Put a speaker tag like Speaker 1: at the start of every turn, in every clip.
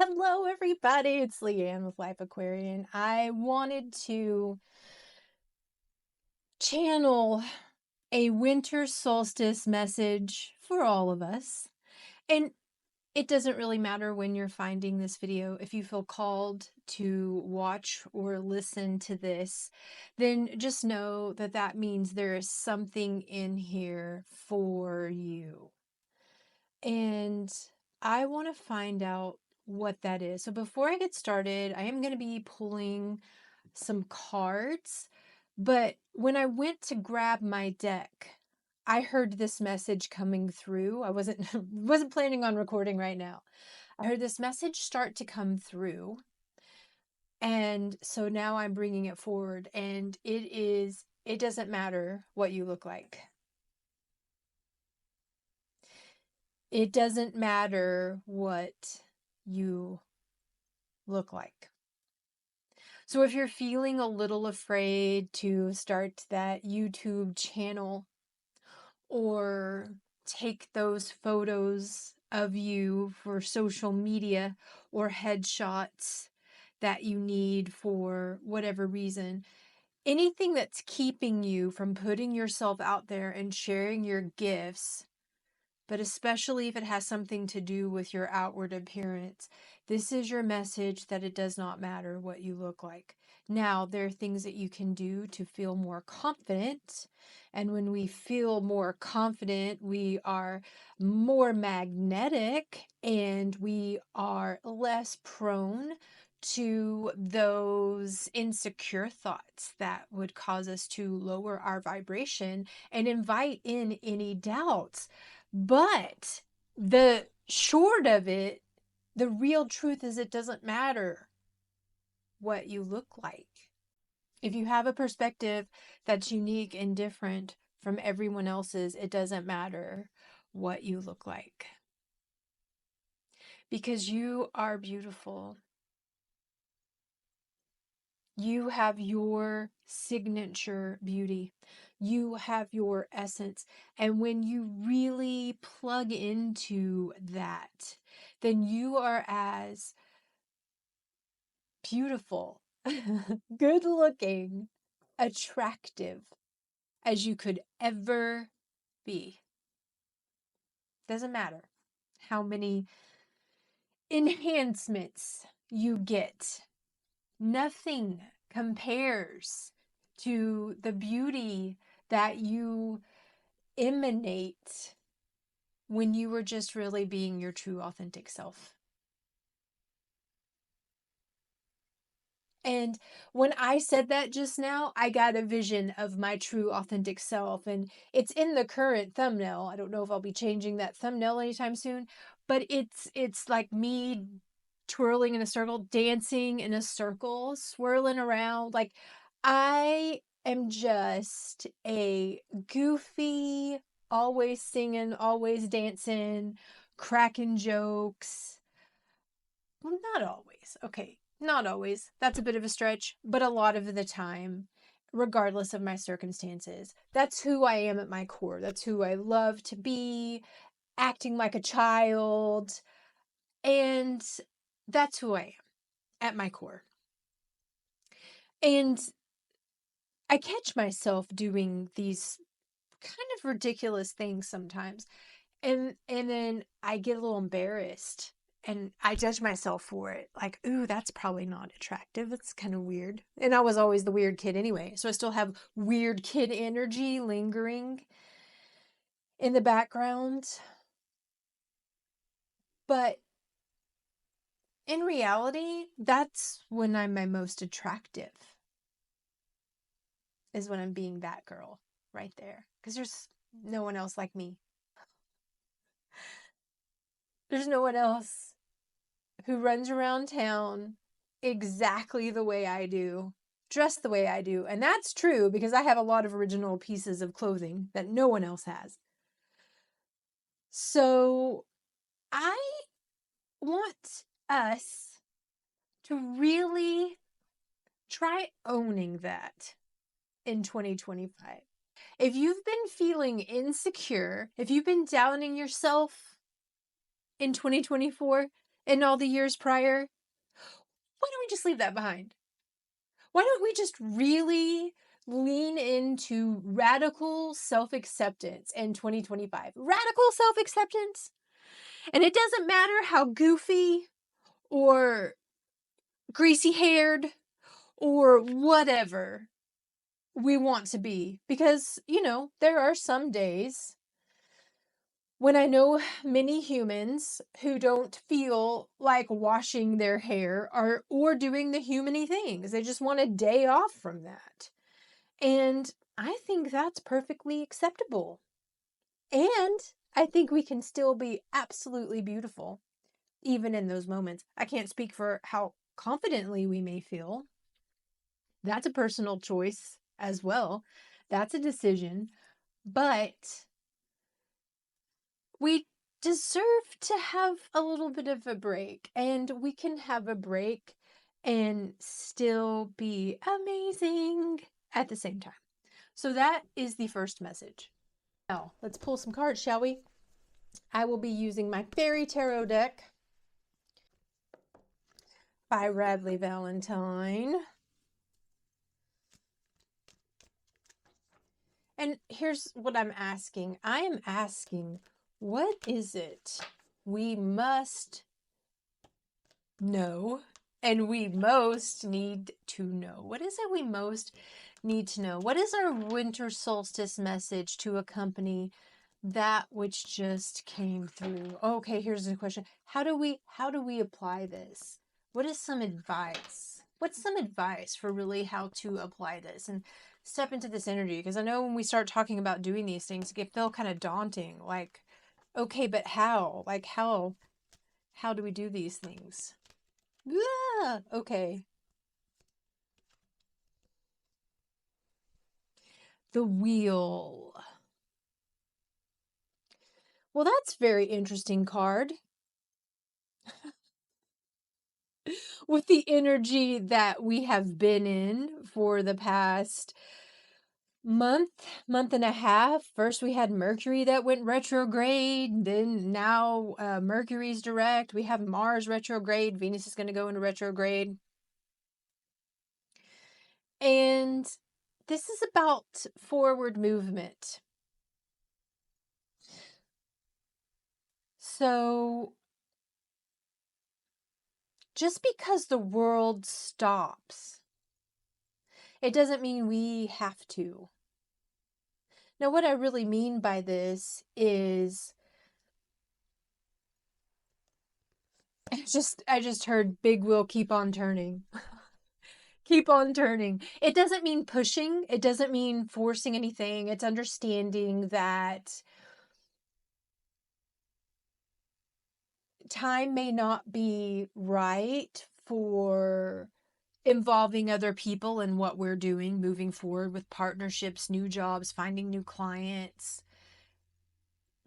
Speaker 1: Hello, everybody. It's Leanne with Life Aquarian. I wanted to channel a winter solstice message for all of us. And it doesn't really matter when you're finding this video. If you feel called to watch or listen to this, then just know that that means there is something in here for you. And I want to find out what that is. So before I get started, I am going to be pulling some cards, but when I went to grab my deck, I heard this message coming through. I wasn't planning on recording right now. I heard this message start to come through, and so now I'm bringing it forward, and it doesn't matter what you look like. It doesn't matter what you look like. So if you're feeling a little afraid to start that YouTube channel or take those photos of you for social media or headshots that you need for whatever reason, anything that's keeping you from putting yourself out there and sharing your gifts, but especially if it has something to do with your outward appearance, this is your message that it does not matter what you look like. Now, there are things that you can do to feel more confident. And when we feel more confident, we are more magnetic and we are less prone to those insecure thoughts that would cause us to lower our vibration and invite in any doubts. But the short of it, the real truth is it doesn't matter what you look like. If you have a perspective that's unique and different from everyone else's, it doesn't matter what you look like. Because you are beautiful. You have your signature beauty. You have your essence. And when you really plug into that, then you are as beautiful, good looking, attractive as you could ever be. Doesn't matter how many enhancements you get. Nothing compares to the beauty that you emanate when you were just really being your true, authentic self. And when I said that just now, I got a vision of my true, authentic self. And it's in the current thumbnail. I don't know if I'll be changing that thumbnail anytime soon, but it's like me twirling in a circle, dancing in a circle, swirling around. Like I am just a goofy, always singing, always dancing, cracking jokes. Well, not always. Okay, not always. That's a bit of a stretch, but a lot of the time, regardless of my circumstances, that's who I am at my core. That's who I love to be, acting like a child. And that's who I am at my core. And I catch myself doing these kind of ridiculous things sometimes. And then I get a little embarrassed and I judge myself for it. Like, ooh, that's probably not attractive. That's kind of weird. And I was always the weird kid anyway. So I still have weird kid energy lingering in the background. But in reality, that's when I'm my most attractive, is when I'm being that girl right there. Because there's no one else like me. There's no one else who runs around town exactly the way I do, dressed the way I do. And that's true because I have a lot of original pieces of clothing that no one else has. So I want us to really try owning that in 2025. If you've been feeling insecure, if you've been downing yourself in 2024, in all the years prior? Why don't we just leave that behind? Why don't we just really lean into radical self-acceptance in 2025? Radical self-acceptance. And it doesn't matter how goofy or greasy haired or whatever we want to be. Because, there are some days when I know many humans who don't feel like washing their hair or doing the humany things. They just want a day off from that. And I think that's perfectly acceptable. And I think we can still be absolutely beautiful, even in those moments. I can't speak for how confidently we may feel. That's a personal choice as well. That's a decision. But we deserve to have a little bit of a break. And we can have a break and still be amazing at the same time. So that is the first message. Now, let's pull some cards, shall we? I will be using my Fairy Tarot deck by Radley Valentine. And here's what I'm asking. I am asking, what is it we must know and we most need to know? What is it we most need to know? What is our winter solstice message to accompany that which just came through? Okay, here's the question. How do we apply this? What is some advice? What's some advice for really how to apply this and step into this energy? Because I know when we start talking about doing these things, it can feel kind of daunting. Like, okay, but how? Like how do we do these things? Ah, okay. The wheel. Well, that's very interesting card. With the energy that we have been in for the past month and a half. First we had Mercury that went retrograde, then now Mercury's direct. We have Mars retrograde. Venus is going to go into retrograde. And this is about forward movement. So just because the world stops, it doesn't mean we have to. Now, what I really mean by this is I just heard big wheel keep on turning. Keep on turning. It doesn't mean pushing. It doesn't mean forcing anything. It's understanding that time may not be right for involving other people in what we're doing, moving forward with partnerships, new jobs, finding new clients,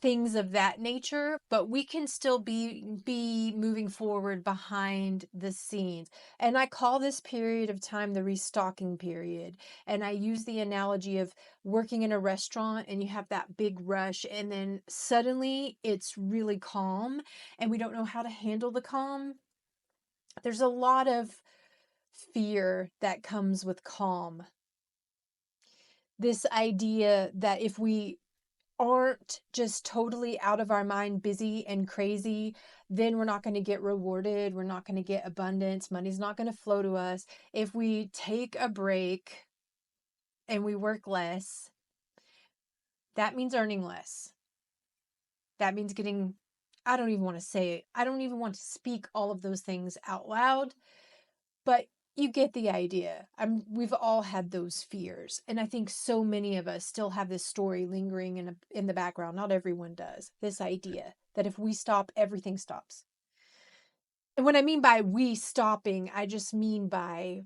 Speaker 1: things of that nature, but we can still be moving forward behind the scenes. And I call this period of time the restocking period. And I use the analogy of working in a restaurant and you have that big rush and then suddenly it's really calm and we don't know how to handle the calm. There's a lot of fear that comes with calm. This idea that if we aren't just totally out of our mind, busy and crazy, then we're not going to get rewarded. We're not going to get abundance. Money's not going to flow to us. If we take a break and we work less, that means earning less. That means getting, I don't even want to say it. I don't even want to speak all of those things out loud, but you get the idea. We've all had those fears. And I think so many of us still have this story lingering in the background. Not everyone does. This idea that if we stop, everything stops. And what I mean by we stopping, I just mean by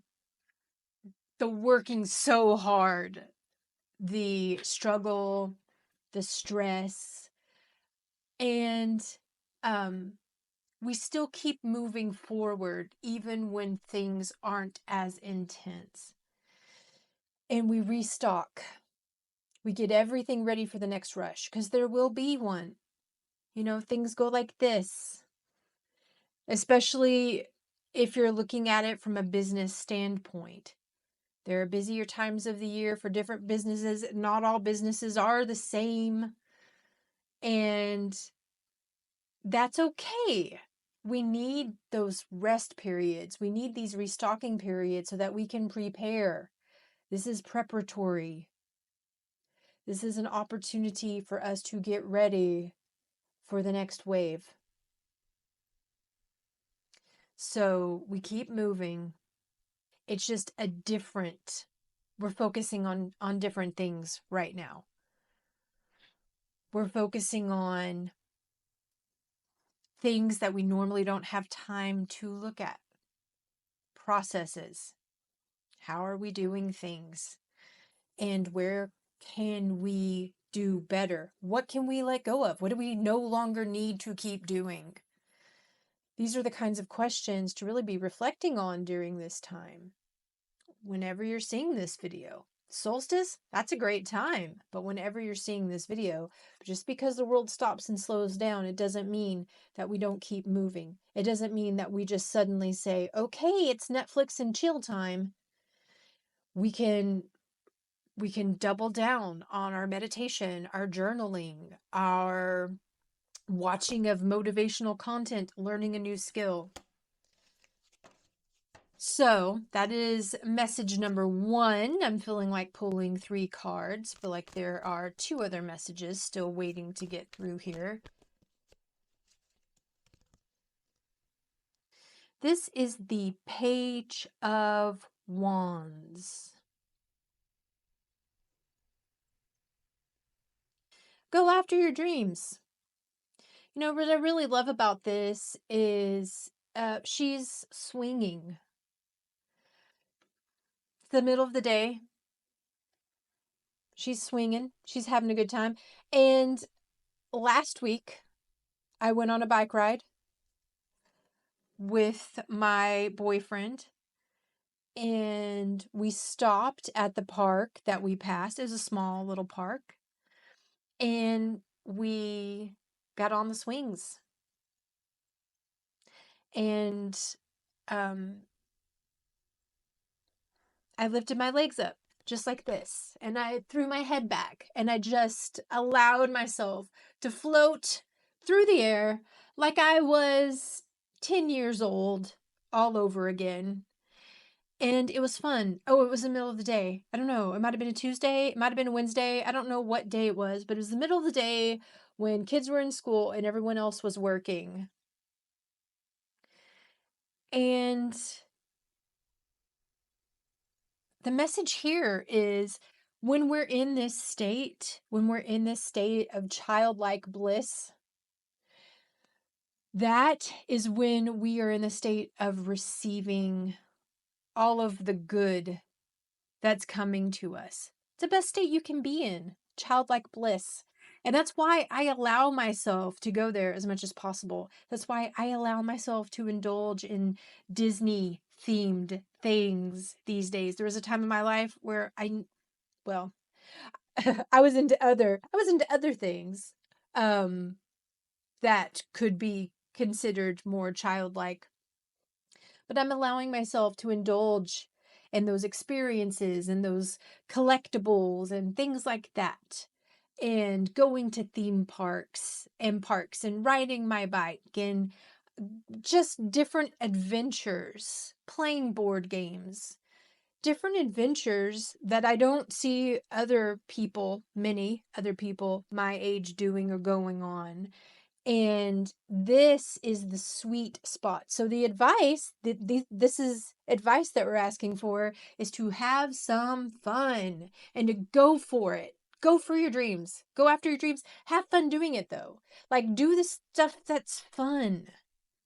Speaker 1: the working so hard, the struggle, the stress, and we still keep moving forward even when things aren't as intense. And we restock. We get everything ready for the next rush because there will be one. Things go like this. especially if you're looking at it from a business standpoint. There are busier times of the year for different businesses. Not all businesses are the same, and that's okay. We need those rest periods. We need these restocking periods so that we can prepare. This is preparatory. This is an opportunity for us to get ready for the next wave. So we keep moving. It's just a different, we're focusing on different things right now. We're focusing on things that we normally don't have time to look at. Processes. How are we doing things? And where can we do better? What can we let go of? What do we no longer need to keep doing? These are the kinds of questions to really be reflecting on during this time. Whenever you're seeing this video, solstice, that's a great time. But whenever you're seeing this video, just because the world stops and slows down, it doesn't mean that we don't keep moving. It doesn't mean that we just suddenly say, okay, it's Netflix and chill time. We can double down on our meditation, our journaling, our watching of motivational content, learning a new skill. So that is message number 1. I'm feeling like pulling 3 cards. Feel like there are 2 other messages still waiting to get through here. This is the Page of Wands. Go after your dreams. You know, what I really love about this is she's swinging. It's the middle of the day. She's swinging. She's having a good time. And last week, I went on a bike ride with my boyfriend. And we stopped at the park that we passed. It was a small little park. And we got on the swings. And I lifted my legs up just like this, and I threw my head back, and I just allowed myself to float through the air like I was 10 years old all over again. And it was fun. Oh, it was the middle of the day. I don't know. It might have been a Tuesday. It might have been a Wednesday. I don't know what day it was, but it was the middle of the day when kids were in school and everyone else was working. And the message here is when we're in this state, of childlike bliss, that is when we are in the state of receiving all of the good that's coming to us. It's the best state you can be in, childlike bliss. And that's why I allow myself to go there as much as possible. That's why I allow myself to indulge in Disney themed things these days. There was a time in my life where well, I was into other things that could be considered more childlike. But I'm allowing myself to indulge in those experiences and those collectibles and things like that. And going to theme parks and riding my bike and just different adventures, playing board games, different adventures that I don't see many other people my age doing or going on. And this is the sweet spot. So the advice, this is advice that we're asking for, is to have some fun and to go for it. Go for your dreams. Go after your dreams. Have fun doing it though. Like, do the stuff that's fun.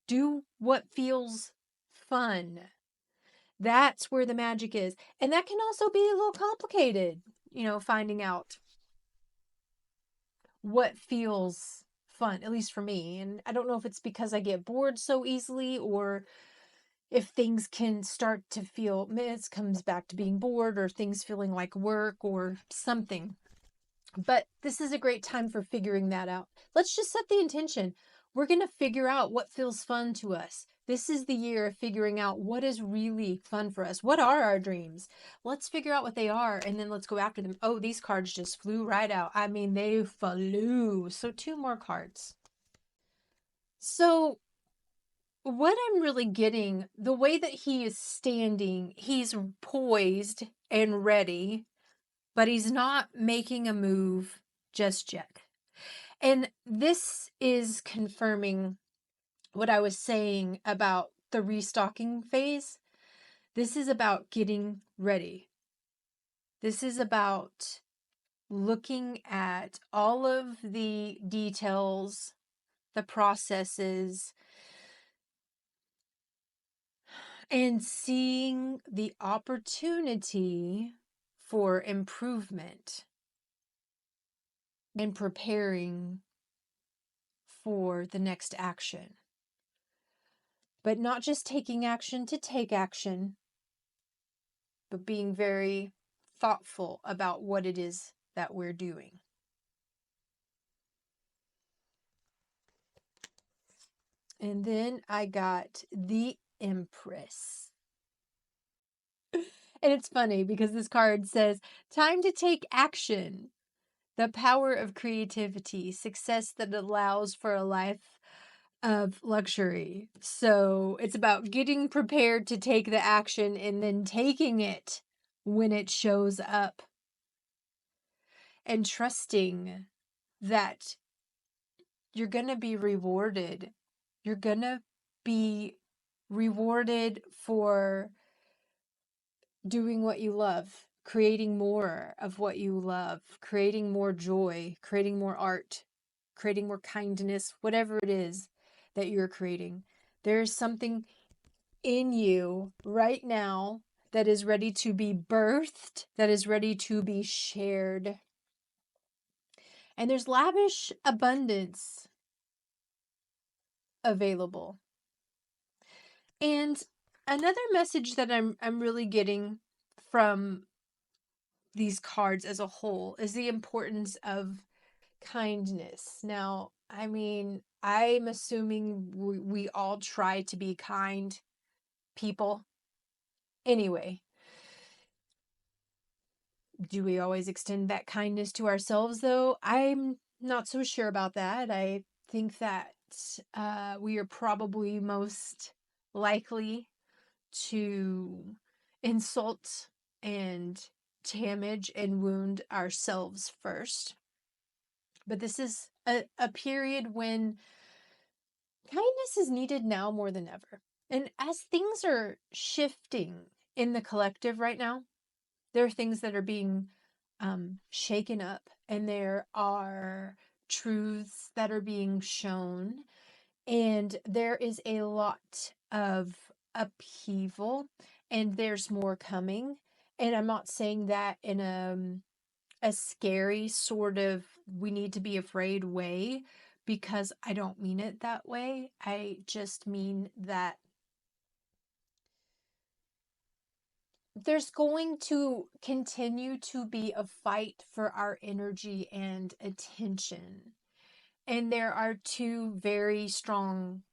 Speaker 1: Do what feels fun. That's where the magic is. And that can also be a little complicated, finding out what feels fun, at least for me. And I don't know if it's because I get bored so easily or if things can start to feel, it comes back to being bored or things feeling like work or something. But this is a great time for figuring that out. Let's just set the intention. We're going to figure out what feels fun to us. This is the year of figuring out what is really fun for us. What are our dreams? Let's figure out what they are and then let's go after them. Oh, these cards just flew right out. I mean, they flew. So 2 more cards. So what I'm really getting, the way that he is standing, he's poised and ready, but he's not making a move just yet. And this is confirming what I was saying about the restocking phase. This is about getting ready. This is about looking at all of the details, the processes, and seeing the opportunity for improvement and preparing for the next action. But not just taking action to take action, but being very thoughtful about what it is that we're doing. And then I got the Empress. And it's funny because this card says, time to take action. The power of creativity, success that allows for a life of luxury. So it's about getting prepared to take the action and then taking it when it shows up. And trusting that you're going to be rewarded. You're going to be rewarded for doing what you love, creating more of what you love, creating more joy, creating more art, creating more kindness, whatever it is that you're creating. There's something in you right now that is ready to be birthed, that is ready to be shared. And there's lavish abundance available. And another message that I'm really getting from these cards as a whole is the importance of kindness. Now, I mean, I'm assuming we all try to be kind people. Anyway, do we always extend that kindness to ourselves, though? I'm not so sure about that. I think that we are probably most likely to insult and damage and wound ourselves first. But this is a period when kindness is needed now more than ever. And as things are shifting in the collective right now, there are things that are being shaken up, and there are truths that are being shown, and there is a lot of upheaval, and there's more coming. And I'm not saying that in a scary sort of we need to be afraid way, because I don't mean it that way. I just mean that there's going to continue to be a fight for our energy and attention. And there are 2 very strong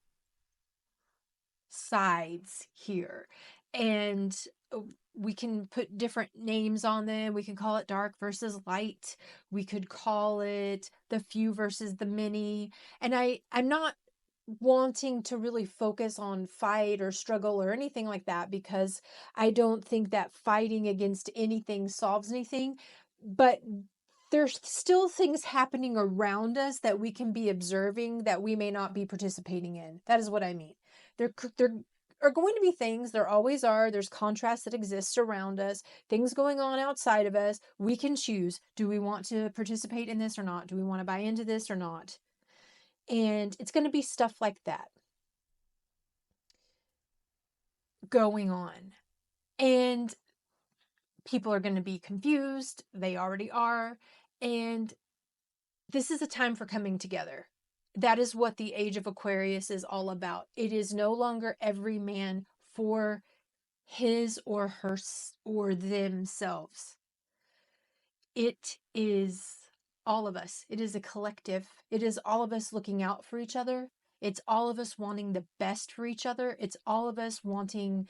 Speaker 1: sides here. And we can put different names on them. We can call it dark versus light. We could call it the few versus the many. And I'm not wanting to really focus on fight or struggle or anything like that, because I don't think that fighting against anything solves anything. But there's still things happening around us that we can be observing that we may not be participating in. That is what I mean. There are going to be things, there always are. There's contrast that exists around us, things going on outside of us. We can choose. Do we want to participate in this or not? Do we want to buy into this or not? And it's going to be stuff like that going on. And people are going to be confused. They already are. And this is a time for coming together. That is what the Age of Aquarius is all about. It is no longer every man for his or her or themselves. It is all of us. It is a collective. It is all of us looking out for each other It's all of us wanting the best for each other. It's all of us wanting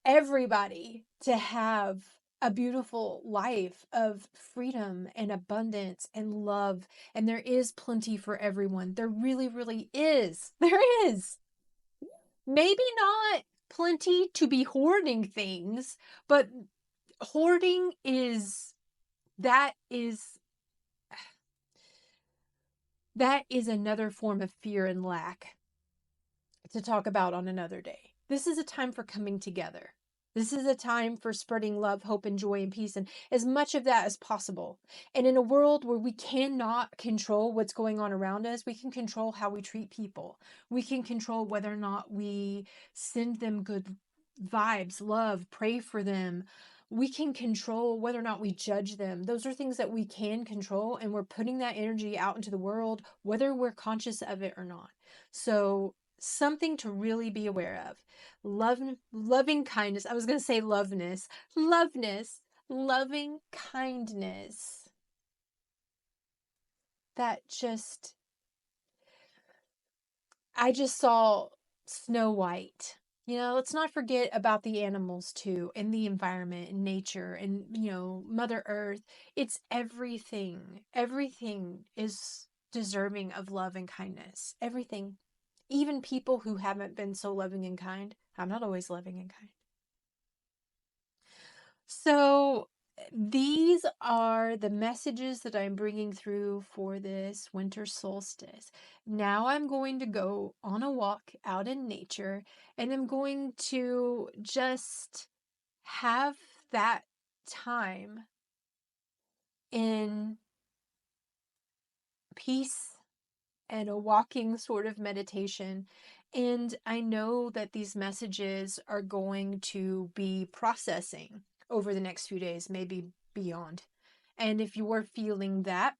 Speaker 1: everybody to have a beautiful life of freedom and abundance and love. And there is plenty for everyone. There really, really is. There is. Maybe not plenty to be hoarding things, but hoarding that is that is another form of fear and lack to talk about on another day. This is a time for coming together. This is a time for spreading love, hope, and joy and peace, and as much of that as possible. And in a world where we cannot control what's going on around us, we can control how we treat people. We can control whether or not we send them good vibes, love, pray for them. We can control whether or not we judge them. Those are things that we can control, and we're putting that energy out into the world, whether we're conscious of it or not. So, something to really be aware of. Loving kindness. I was going to say loveness, loving kindness. I just saw Snow White. Let's not forget about the animals too, and the environment and nature and, Mother Earth. It's everything. Everything is deserving of love and kindness. Everything. Even people who haven't been so loving and kind. I'm not always loving and kind. So, these are the messages that I'm bringing through for this winter solstice. Now I'm going to go on a walk out in nature, and I'm going to just have that time in peace and a walking sort of meditation. And I know that these messages are going to be processing over the next few days, maybe beyond. And if you are feeling that,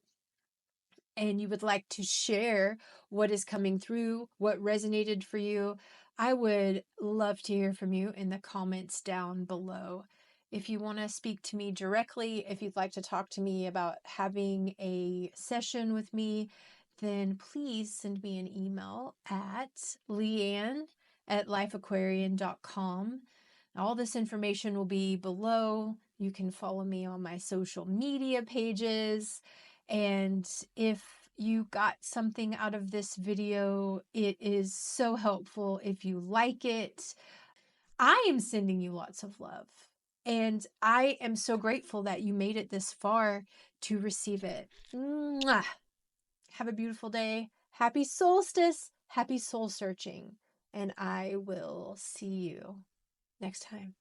Speaker 1: and you would like to share what is coming through, what resonated for you, I would love to hear from you in the comments down below. If you want to speak to me directly, if you'd like to talk to me about having a session with me, then please send me an email at leanne@lifeaquarian.com. All this information will be below. You can follow me on my social media pages. And if you got something out of this video, it is so helpful if you like it. I am sending you lots of love. And I am so grateful that you made it this far to receive it. Mwah! Have a beautiful day. Happy solstice. Happy soul searching. And I will see you next time.